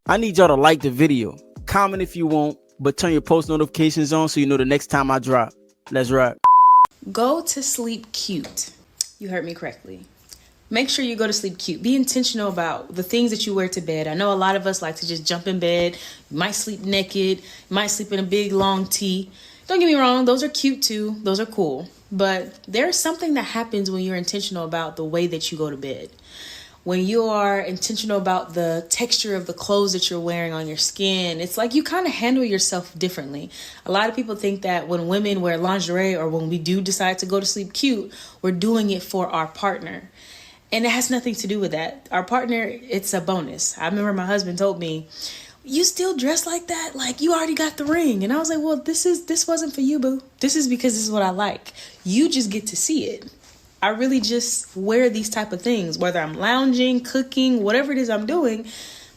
I need y'all to like the video. Comment if you want, but turn your post notifications on so you know the next time I drop. Let's rock. Go to sleep cute. You heard me correctly. Make sure you go to sleep cute. Be intentional about the things that you wear to bed. I know a lot of us like to just jump in bed. You might sleep naked. You might sleep in a big long tee. Don't get me wrong, those are cute too. Those are cool. But there's something that happens when you're intentional about the way that you go to bed. When you are intentional about the texture of the clothes that you're wearing on your skin, it's like you kind of handle yourself differently. A lot of people think that when women wear lingerie or when we do decide to go to sleep cute, we're doing it for our partner. And it has nothing to do with that. Our partner, it's a bonus. I remember my husband told me, you still dress like that? Like you already got the ring. And I was like, well, this wasn't for you, boo. This is because this is what I like. You just get to see it. I really just wear these type of things, whether I'm lounging, cooking, whatever it is I'm doing.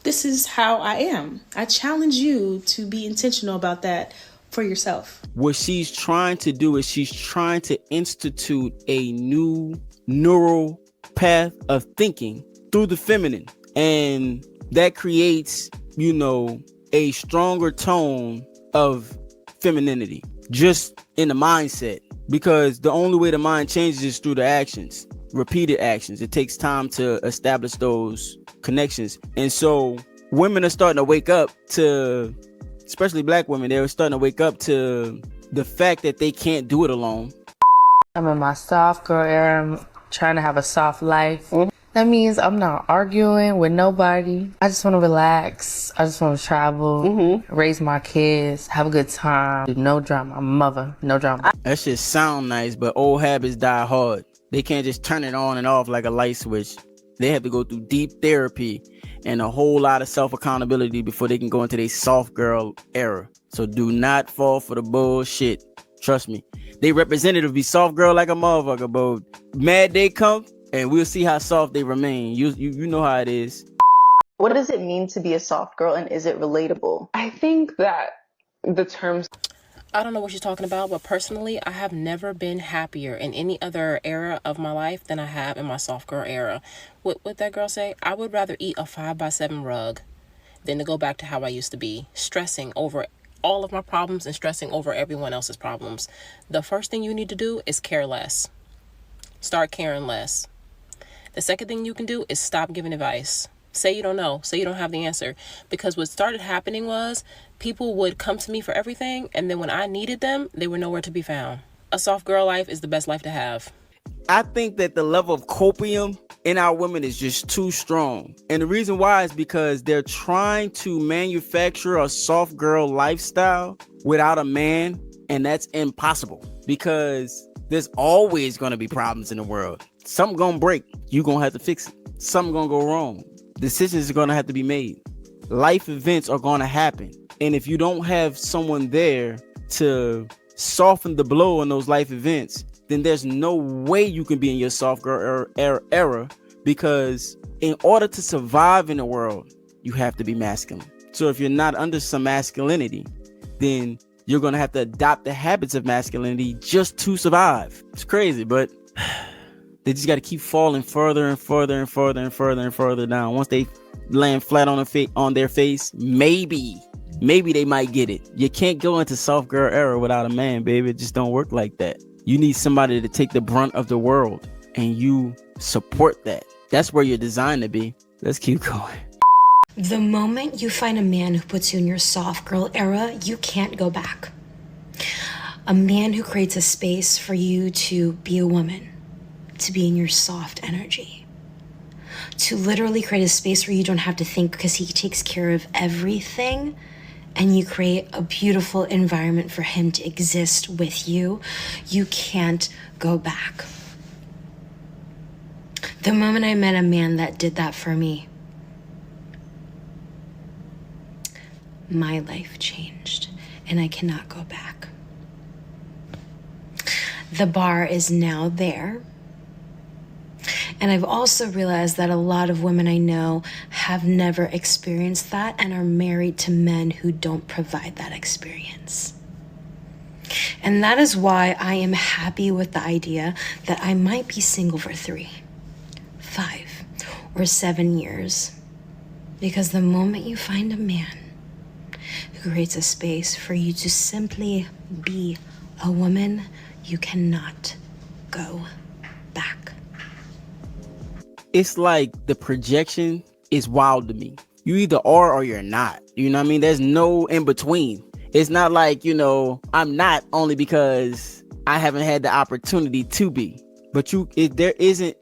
This is how I am. I challenge you to be intentional about that for yourself. What she's trying to do is she's trying to institute a new neural path of thinking through the feminine. And that creates, a stronger tone of femininity just in the mindset. Because the only way the mind changes is through the actions, repeated actions. It takes time to establish those connections. And so women are starting to wake up to, especially black women, they're starting to wake up to the fact that they can't do it alone. I'm in my soft girl era. I'm trying to have a soft life. That means I'm not arguing with nobody. I just want to relax. I just want to travel, raise my kids, have a good time. No drama. I'm a mother. No drama. That shit sound nice, but old habits die hard. They can't just turn it on and off like a light switch. They have to go through deep therapy and a whole lot of self-accountability before they can go into their soft girl era. So do not fall for the bullshit. Trust me. They representative be soft girl like a motherfucker, but mad day come, and we'll see how soft they remain. You know how it is. What does it mean to be a soft girl, and is it relatable? I think that the terms... I don't know what she's talking about, but personally, I have never been happier in any other era of my life than I have in my soft girl era. What that girl say? I would rather eat a 5x7 rug than to go back to how I used to be, stressing over all of my problems and stressing over everyone else's problems. The first thing you need to do is care less. Start caring less. The second thing you can do is stop giving advice. Say you don't know. Say you don't have the answer. Because what started happening was people would come to me for everything, and then when I needed them, they were nowhere to be found. A soft girl life is the best life to have. I think that the level of copium in our women is just too strong. And the reason why is because they're trying to manufacture a soft girl lifestyle without a man, and that's impossible because there's always going to be problems in the world. Something gonna break. You gonna have to fix it. Something gonna go wrong. Decisions are gonna have to be made. Life events are gonna happen. And if you don't have someone there to soften the blow on those life events, then there's no way you can be in your soft girl era because in order to survive in the world, you have to be masculine. So if you're not under some masculinity, then you're gonna have to adopt the habits of masculinity just to survive. It's crazy, but they just got to keep falling further and further and further and further and further down. Once they land flat on their face, maybe they might get it. You can't go into soft girl era without a man, baby. It just don't work like that. You need somebody to take the brunt of the world, and you support that. That's where you're designed to be. Let's keep going. The moment you find a man who puts you in your soft girl era, you can't go back. A man who creates a space for you to be a woman, to be in your soft energy, to literally create a space where you don't have to think because he takes care of everything, and you create a beautiful environment for him to exist with you. You can't go back. The moment I met a man that did that for me, my life changed, and I cannot go back. The bar is now there. And I've also realized that a lot of women I know have never experienced that and are married to men who don't provide that experience. And that is why I am happy with the idea that I might be single for 3, 5, or 7 years. Because the moment you find a man who creates a space for you to simply be a woman, you cannot go back. It's like the projection is wild to me. You either are or you're not. You know what I mean? There's no in between. It's not like, I'm not only because I haven't had the opportunity to be. But there isn't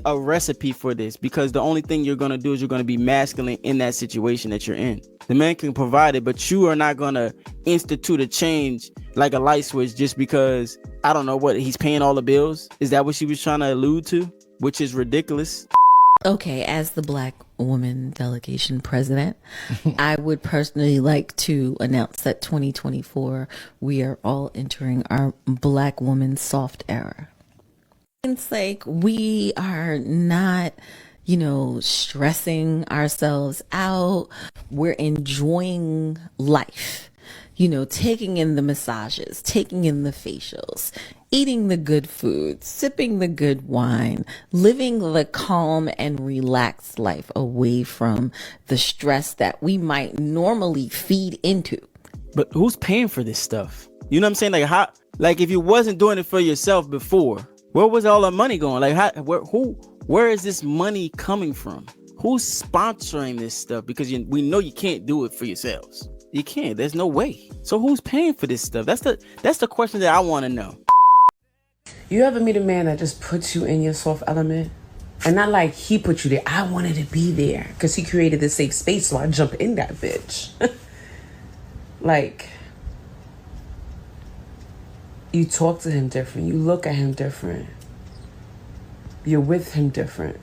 a recipe for this, because the only thing you're going to do is you're going to be masculine in that situation that you're in. The man can provide it, but you are not going to institute a change like a light switch just because, I don't know what, he's paying all the bills. Is that what she was trying to allude to? Which is ridiculous. Okay, as the Black Woman Delegation President, I would personally like to announce that 2024, we are all entering our Black woman soft era. It's like we are not, stressing ourselves out. We're enjoying life, taking in the massages, taking in the facials, eating the good food, sipping the good wine, living the calm and relaxed life away from the stress that we might normally feed into. But who's paying for this stuff? You know what I'm saying? Like if you wasn't doing it for yourself before, where was all the money going? Like where is this money coming from? Who's sponsoring this stuff? Because we know you can't do it for yourselves. You can't. There's no way. So who's paying for this stuff? That's the question that I want to know. You ever meet a man that just puts you in your soft element? And not like he put you there. I wanted to be there because he created this safe space, so I jump in that bitch. Like, you talk to him different. You look at him different. You're with him different.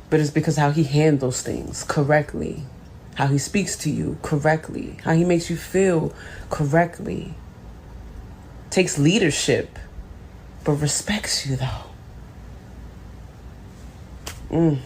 But it's because how he handles things correctly. How he speaks to you correctly. How he makes you feel correctly. Takes leadership, but respects you though. I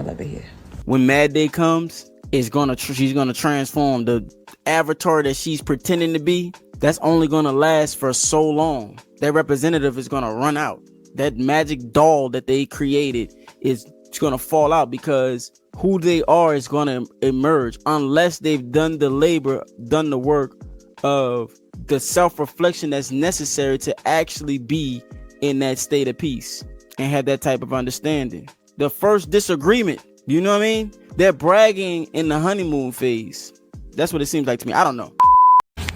love it here. When Mad Day comes, she's gonna transform the avatar that she's pretending to be. That's only gonna last for so long. That representative is gonna run out. That magic doll that they created is gonna fall out, because who they are is gonna emerge unless they've done the labor, done the work of the self-reflection that's necessary to actually be in that state of peace and have that type of understanding. The first disagreement, you know what I mean? They're bragging in the honeymoon phase. That's what it seems like to me. I don't know.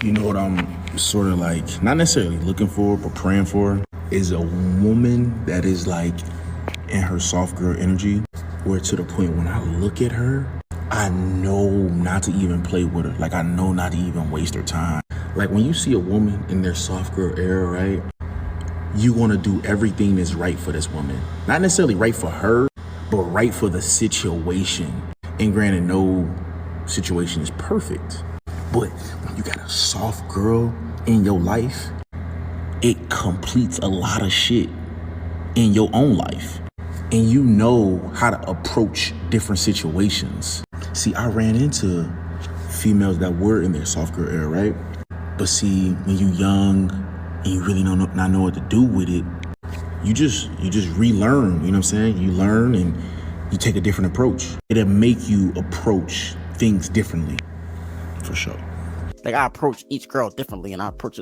You know what I'm sort of like, not necessarily looking for, but praying for, is a woman that is like in her soft girl energy, where to the point when I look at her, I know not to even play with her. Like, I know not to even waste her time. Like, when you see a woman in their soft girl era, right, you want to do everything that's right for this woman. Not necessarily right for her, but right for the situation. And granted, no situation is perfect. But when you got a soft girl in your life, it completes a lot of shit in your own life. And you know how to approach different situations. See, I ran into females that were in their soft girl era, right? But see, when you young and you really not know what to do with it, you just relearn, you know what I'm saying? You learn and you take a different approach. It'll make you approach things differently, for sure. Like, I approach each girl differently, and I approach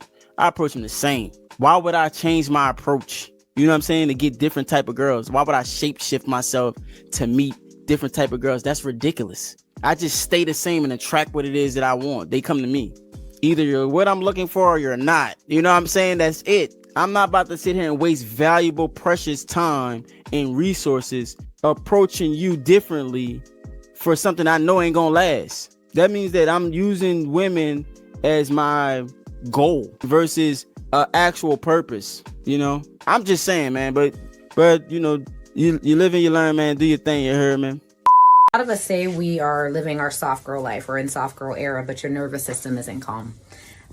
them the same. Why would I change my approach? You know what I'm saying? To get different type of girls. Why would I shape shift myself to meet different type of girls? That's ridiculous. I just stay the same and attract what it is that I want. They come to me. Either you're what I'm looking for or you're not. You know what I'm saying? That's it. I'm not about to sit here and waste valuable, precious time and resources approaching you differently for something I know ain't gonna last. That means that I'm using women as my goal versus an actual purpose. You know, I'm just saying, man. But you know, you live and you learn, man. Do your thing. You heard, man. A lot of us say we are living our soft girl life or in soft girl era, but your nervous system isn't calm.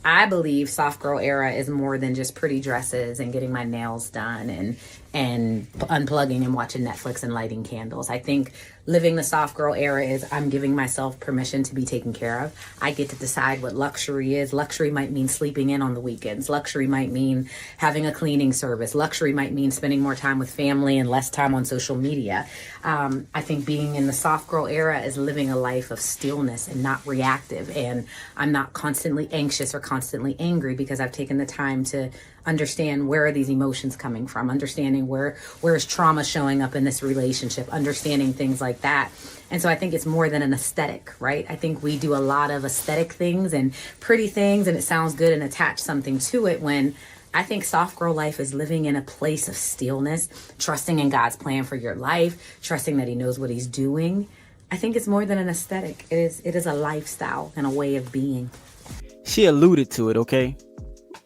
I believe soft girl era is more than just pretty dresses and getting my nails done and and unplugging and watching Netflix and lighting candles. I think living the soft girl era is I'm giving myself permission to be taken care of. I get to decide what luxury is. Luxury might mean sleeping in on the weekends. Luxury might mean having a cleaning service. Luxury might mean spending more time with family and less time on social media. I think being in the soft girl era is living a life of stillness and not reactive. And I'm not constantly anxious or constantly angry because I've taken the time to understand where are these emotions coming from, understanding where is trauma showing up in this relationship, understanding things like that. And so I think it's more than an aesthetic, right? I think we do a lot of aesthetic things and pretty things and it sounds good and attach something to it, when I think soft girl life is living in a place of stillness, trusting in God's plan for your life, trusting that he knows what he's doing. I think it's more than an aesthetic. It is a lifestyle and a way of being. She alluded to it, okay?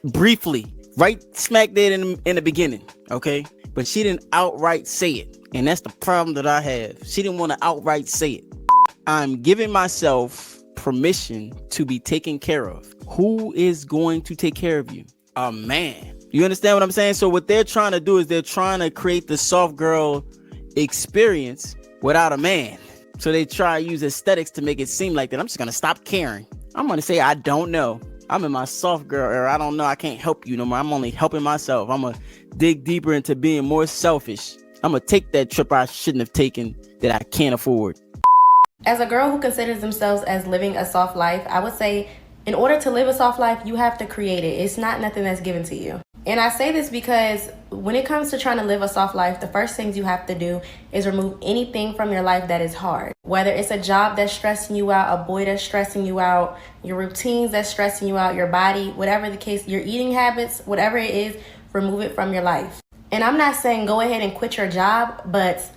Briefly, right smack dead in the beginning, okay? But she didn't outright say it. And that's the problem that I have. She didn't want to outright say it. I'm giving myself permission to be taken care of. Who is going to take care of you? A man. You understand what I'm saying? So what they're trying to do is they're trying to create the soft girl experience without a man. So they try to use aesthetics to make it seem like that. I'm just going to stop caring. I'm going to say, I don't know. I'm in my soft girl era. I don't know. I can't help you no more. I'm only helping myself. I'm going to dig deeper into being more selfish. I'm going to take that trip I shouldn't have taken that I can't afford. As a girl who considers themselves as living a soft life, I would say in order to live a soft life, you have to create it. It's not nothing that's given to you. And I say this because when it comes to trying to live a soft life, the first things you have to do is remove anything from your life that is hard. Whether it's a job that's stressing you out, a boy that's stressing you out, your routines that's stressing you out, your body, whatever the case, your eating habits, whatever it is, remove it from your life. And I'm not saying go ahead and quit your job, but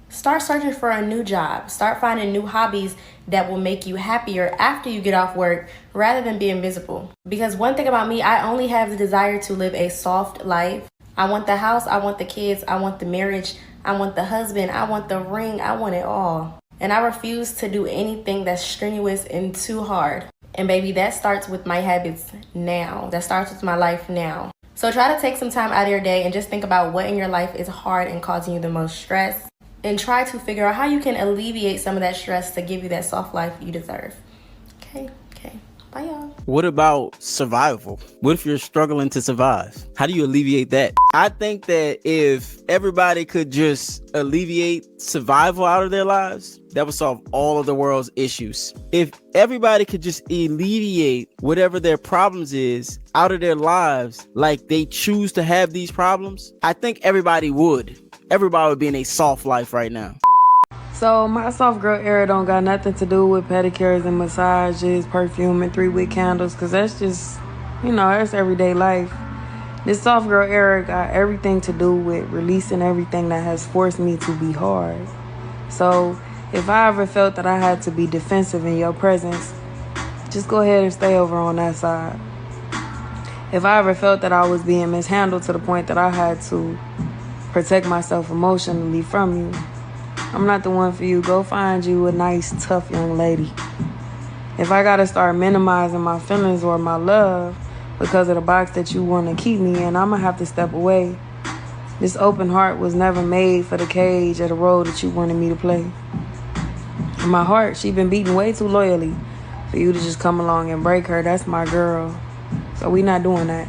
start searching for a new job. Start finding new hobbies that will make you happier after you get off work rather than being miserable. Because one thing about me, I only have the desire to live a soft life. I want the house, I want the kids, I want the marriage, I want the husband, I want the ring, I want it all. And I refuse to do anything that's strenuous and too hard. And baby, that starts with my habits now. That starts with my life now. So try to take some time out of your day and just think about what in your life is hard and causing you the most stress. And try to figure out how you can alleviate some of that stress to give you that soft life you deserve. Okay. Bye, y'all. What about survival? What if you're struggling to survive? How do you alleviate that? I think that if everybody could just alleviate survival out of their lives, that would solve all of the world's issues. If everybody could just alleviate whatever their problems is out of their lives, like they choose to have these problems, I think everybody would. Everybody would be in a soft life right now. So my soft girl era don't got nothing to do with pedicures and massages, perfume and 3-wick candles, because that's just, that's everyday life. This soft girl era got everything to do with releasing everything that has forced me to be hard. So if I ever felt that I had to be defensive in your presence, just go ahead and stay over on that side. If I ever felt that I was being mishandled to the point that I had to protect myself emotionally from you, I'm not the one for you. Go find you a nice, tough young lady. If I gotta start minimizing my feelings or my love because of the box that you want to keep me in, I'm gonna have to step away. This open heart was never made for the cage or the role that you wanted me to play. And my heart, she been beaten way too loyally for you to just come along and break her. That's my girl. So we not doing that.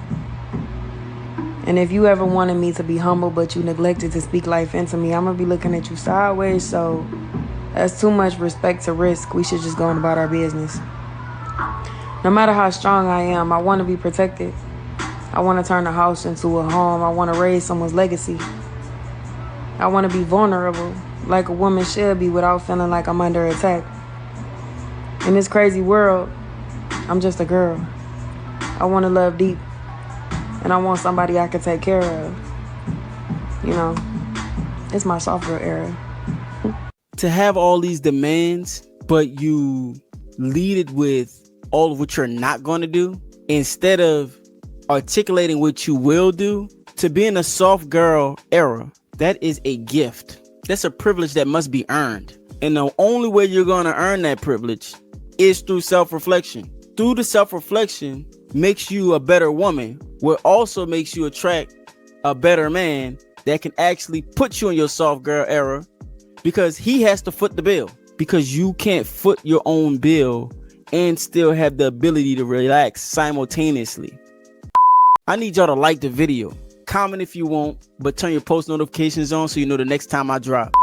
And if you ever wanted me to be humble but you neglected to speak life into me, I'm going to be looking at you sideways. So that's too much respect to risk. We should just go on about our business. No matter how strong I am, I want to be protected. I want to turn the house into a home. I want to raise someone's legacy. I want to be vulnerable like a woman should be without feeling like I'm under attack. In this crazy world, I'm just a girl. I want to love deep. And I want somebody I can take care of. It's my soft girl era. To have all these demands, but you lead it with all of what you're not going to do, instead of articulating what you will do, to be in a soft girl era, that is a gift. That's a privilege that must be earned. And the only way you're going to earn that privilege is through self-reflection. Through the self-reflection makes you a better woman, what also makes you attract a better man that can actually put you in your soft girl era, because he has to foot the bill, because you can't foot your own bill and still have the ability to relax simultaneously. I need y'all to like the video, comment if you want, but turn your post notifications on so you know the next time I drop.